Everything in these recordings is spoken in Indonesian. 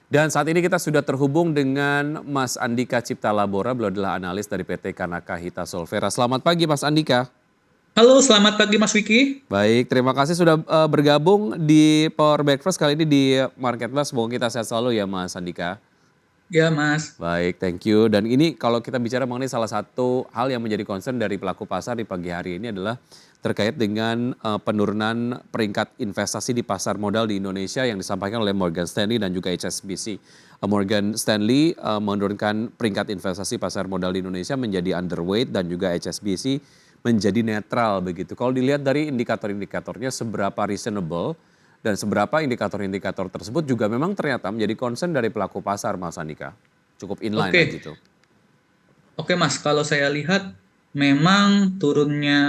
Dan saat ini kita sudah terhubung dengan Mas Andika Cipta Labora, beliau adalah analis dari PT Kanaka Hita Solvera. Selamat pagi Mas Andika. Halo, selamat pagi Mas Wiki. Baik, terima kasih sudah bergabung di Power Breakfast kali ini di Marketplace. Semoga kita sehat selalu ya Mas Andika. Ya Mas. Baik, thank you. Dan ini kalau kita bicara mengenai salah satu hal yang menjadi concern dari pelaku pasar di pagi hari ini adalah terkait dengan penurunan peringkat investasi di pasar modal di Indonesia yang disampaikan oleh Morgan Stanley dan juga HSBC. Morgan Stanley menurunkan peringkat investasi pasar modal di Indonesia menjadi underweight dan juga HSBC menjadi netral begitu. Kalau dilihat dari indikator-indikatornya seberapa reasonable dan seberapa indikator-indikator tersebut juga memang ternyata menjadi concern dari pelaku pasar Mas Andika. Cukup inline lah Oke, gitu. oke Mas. Kalau saya lihat memang turunnya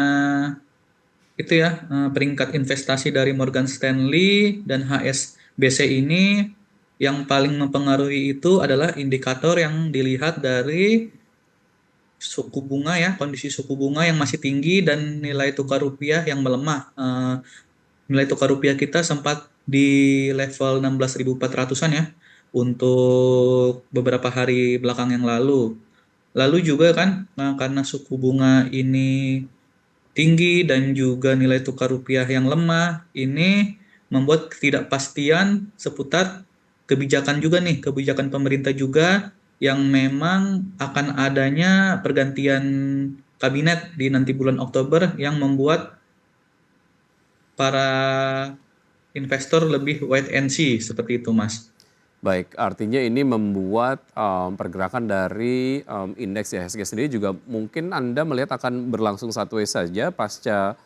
itu ya peringkat investasi dari Morgan Stanley dan HSBC ini yang paling mempengaruhi itu adalah indikator yang dilihat dari suku bunga ya, kondisi suku bunga yang masih tinggi dan nilai tukar rupiah yang melemah. Nilai tukar rupiah kita sempat di level 16.400-an ya untuk beberapa hari belakang yang lalu. Lalu juga kan karena suku bunga ini tinggi dan juga nilai tukar rupiah yang lemah, ini membuat ketidakpastian seputar kebijakan juga nih, kebijakan pemerintah juga yang memang akan adanya pergantian kabinet di nanti bulan Oktober yang membuat para investor lebih wait and see seperti itu, Mas. Baik, artinya ini membuat pergerakan dari indeks IHSG sendiri juga mungkin Anda melihat akan berlangsung satu way saja pasca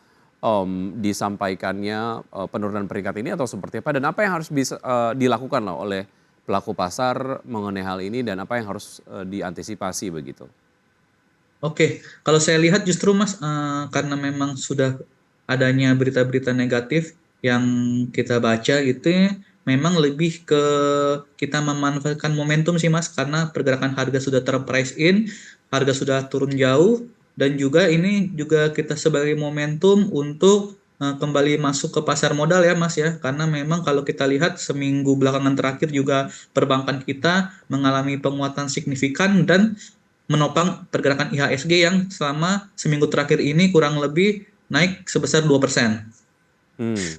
disampaikannya penurunan peringkat ini atau seperti apa dan apa yang harus bisa dilakukan lah oleh pelaku pasar mengenai hal ini dan apa yang harus diantisipasi begitu. Oke, kalau saya lihat justru Mas, karena memang sudah adanya berita-berita negatif yang kita baca gitu ya, memang lebih ke kita memanfaatkan momentum sih Mas, karena pergerakan harga sudah terprice in, harga sudah turun jauh, dan juga ini juga kita sebagai momentum untuk kembali masuk ke pasar modal ya Mas ya, karena memang kalau kita lihat seminggu belakangan terakhir juga perbankan kita mengalami penguatan signifikan dan menopang pergerakan IHSG yang selama seminggu terakhir ini kurang lebih naik sebesar 2%. Hmm,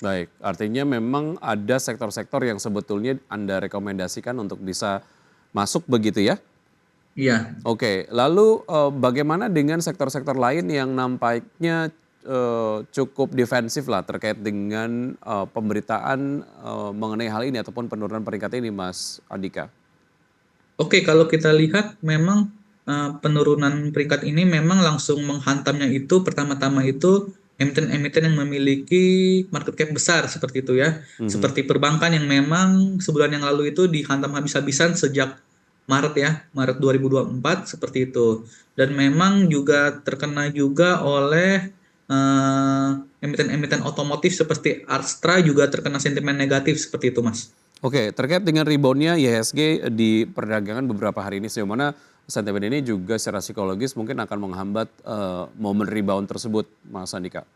baik, artinya memang ada sektor-sektor yang sebetulnya Anda rekomendasikan untuk bisa masuk begitu ya? Iya. Oke, lalu bagaimana dengan sektor-sektor lain yang nampaknya cukup defensif lah terkait dengan pemberitaan mengenai hal ini ataupun penurunan peringkat ini Mas Andika? Oke, kalau kita lihat memang penurunan peringkat ini memang langsung menghantamnya itu pertama-tama itu emiten-emiten yang memiliki market cap besar seperti itu ya. Mhm. Seperti perbankan yang memang sebulan yang lalu itu dihantam habis-habisan sejak Maret ya, Maret 2024 seperti itu. Dan memang juga terkena juga oleh emiten-emiten otomotif seperti Astra juga terkena sentimen negatif seperti itu, Mas. Oke, terkait dengan reboundnya IHSG di perdagangan beberapa hari ini sejauh mana sentimen ini juga secara psikologis mungkin akan menghambat momen rebound tersebut Mas Andika?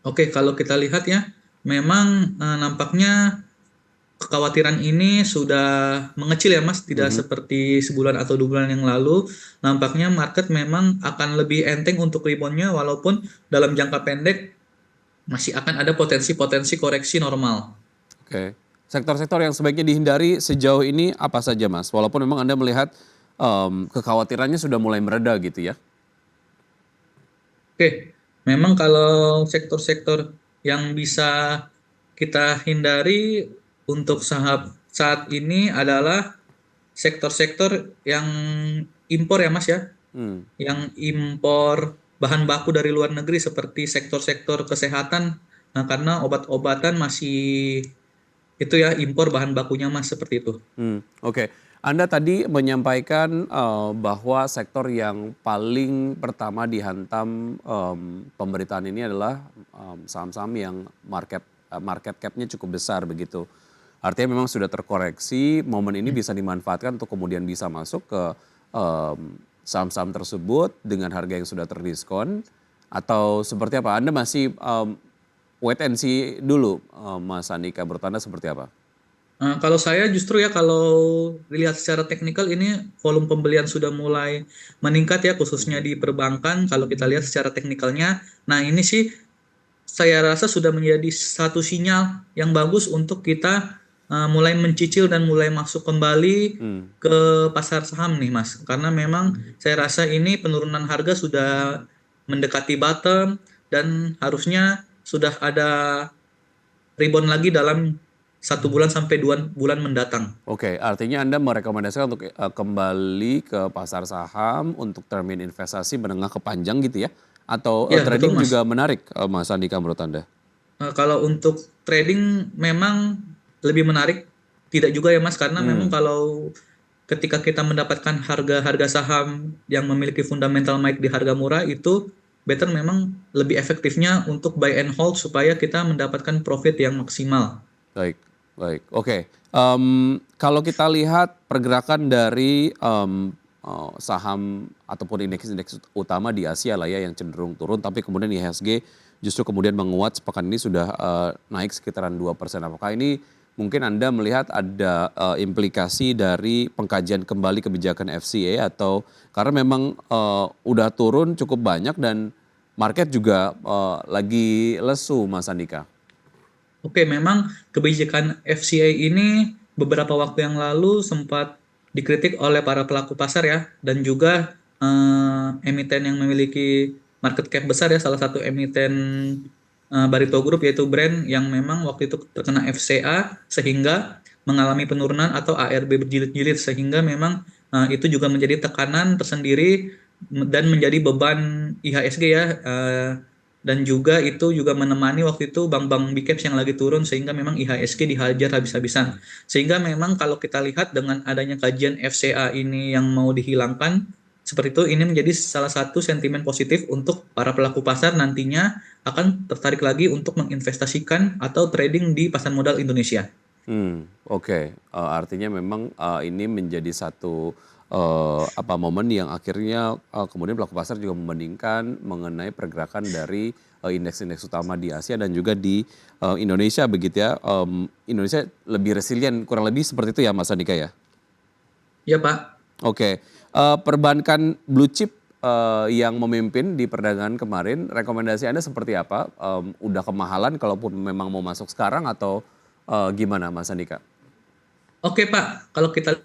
Oke, kalau kita lihat ya, memang nampaknya kekhawatiran ini sudah mengecil ya Mas, tidak Mhm. seperti sebulan atau 2 bulan yang lalu. Nampaknya market memang akan lebih enteng untuk reboundnya walaupun dalam jangka pendek masih akan ada potensi-potensi koreksi normal. Oke, sektor-sektor yang sebaiknya dihindari sejauh ini apa saja Mas? Walaupun memang Anda melihat kekhawatirannya sudah mulai mereda gitu ya? Oke, memang kalau sektor-sektor yang bisa kita hindari untuk saat ini adalah sektor-sektor yang impor ya Mas ya, Hmm. yang impor bahan baku dari luar negeri seperti sektor-sektor kesehatan. Nah, karena obat-obatan masih itu ya impor bahan bakunya Mas seperti itu. Oke. Anda tadi menyampaikan bahwa sektor yang paling pertama dihantam pemberitaan ini adalah saham-saham yang market cap-nya cukup besar begitu. Artinya memang sudah terkoreksi, momen ini bisa dimanfaatkan untuk kemudian bisa masuk ke saham-saham tersebut dengan harga yang sudah terdiskon atau seperti apa? Anda masih wait and see dulu Mas Andika, menurut Anda seperti apa? Kalau saya justru ya kalau dilihat secara teknikal ini volume pembelian sudah mulai meningkat ya khususnya di perbankan kalau kita lihat secara teknikalnya. Nah ini sih saya rasa sudah menjadi satu sinyal yang bagus untuk kita mulai mencicil dan mulai masuk kembali Hmm. ke pasar saham nih Mas. Karena memang saya rasa ini penurunan harga sudah mendekati bottom dan harusnya sudah ada rebound lagi dalam 1 bulan sampai 2 bulan mendatang. Oke, artinya Anda merekomendasikan untuk kembali ke pasar saham untuk termin investasi menengah ke panjang gitu ya? Atau Ya, betul trading Mas. juga menarik, Mas Andika menurut Anda? Kalau untuk trading memang lebih menarik, tidak juga ya Mas, karena memang Hmm, kalau ketika kita mendapatkan harga-harga saham yang memiliki fundamental naik di harga murah itu better memang lebih efektifnya untuk buy and hold supaya kita mendapatkan profit yang maksimal. baik, baik. Oke, kalau kita lihat pergerakan dari saham ataupun indeks-indeks utama di Asia lah ya yang cenderung turun, tapi kemudian IHSG justru kemudian menguat sepekan ini sudah naik sekitaran 2%. Apakah ini mungkin Anda melihat ada implikasi dari pengkajian kembali kebijakan FCA atau karena memang udah turun cukup banyak dan market juga lagi lesu, Mas Andika? Oke, memang kebijakan FCA ini beberapa waktu yang lalu sempat dikritik oleh para pelaku pasar ya, dan juga emiten yang memiliki market cap besar ya, salah satu emiten Barito Group yaitu brand yang memang waktu itu terkena FCA sehingga mengalami penurunan atau ARB berjilid-jilid sehingga memang itu juga menjadi tekanan tersendiri dan menjadi beban IHSG ya. Dan juga itu juga menemani waktu itu bank-bank big caps yang lagi turun sehingga memang IHSG dihajar habis-habisan. Sehingga memang kalau kita lihat dengan adanya kajian FCA ini yang mau dihilangkan, seperti itu ini menjadi salah satu sentimen positif untuk para pelaku pasar nantinya akan tertarik lagi untuk menginvestasikan atau trading di pasar modal Indonesia. Oke. Artinya memang, ini menjadi satu, momen yang akhirnya, kemudian pelaku pasar juga membandingkan mengenai pergerakan dari, indeks-indeks utama di Asia dan juga di, Indonesia begitu ya, Indonesia lebih resilient kurang lebih seperti itu ya Mas Andika ya? Ya Pak. Oke, perbankan blue chip, yang memimpin di perdagangan kemarin, rekomendasi Anda seperti apa? Udah kemahalan kalaupun memang mau masuk sekarang atau, gimana Mas Andika? Oke Pak, kalau kita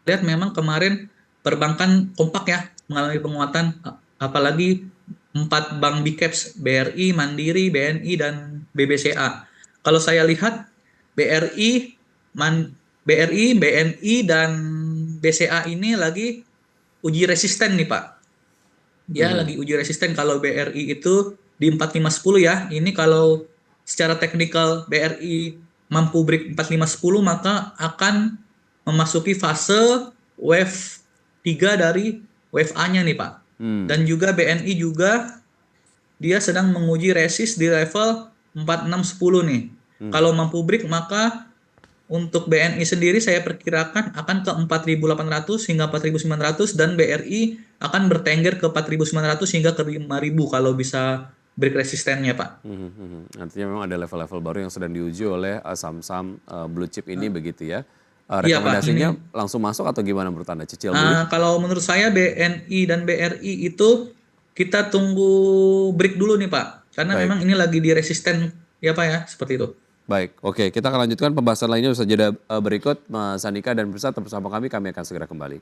lihat memang kemarin perbankan kompak ya mengalami penguatan apalagi 4 bank big caps BRI, Mandiri, BNI dan BBCA. Kalau saya lihat BRI, BRI, BNI dan BCA ini lagi uji resisten nih Pak. Dia Mhm, lagi uji resisten kalau BRI itu di 4510 ya. Ini kalau secara teknikal BRI mampu break 4510 maka akan memasuki fase wave 3 dari wave A-nya nih Pak. mmm, Dan juga BNI juga dia sedang menguji resist di level 4610 nih. mhm. Kalau mampu break maka untuk BNI sendiri saya perkirakan akan ke 4.800 hingga 4.900 dan BRI akan bertengger ke 4.900 hingga ke 5.000 kalau bisa break resistennya Pak. Mhm, mhm. Artinya memang ada level-level baru yang sedang diuji oleh, saham-saham, blue chip ini begitu ya. Iya Pak, ini Rekomendasinya langsung masuk atau gimana menurut Anda? Cicil dulu? kalau menurut saya BNI dan BRI itu kita tunggu break dulu nih Pak. Karena Baik, memang ini lagi di resisten ya Pak ya, seperti itu. baik. Oke, kita akan lanjutkan pembahasan lainnya usaha jeda, berikut. Mas Andika dan pemirsa tetap bersama kami akan segera kembali.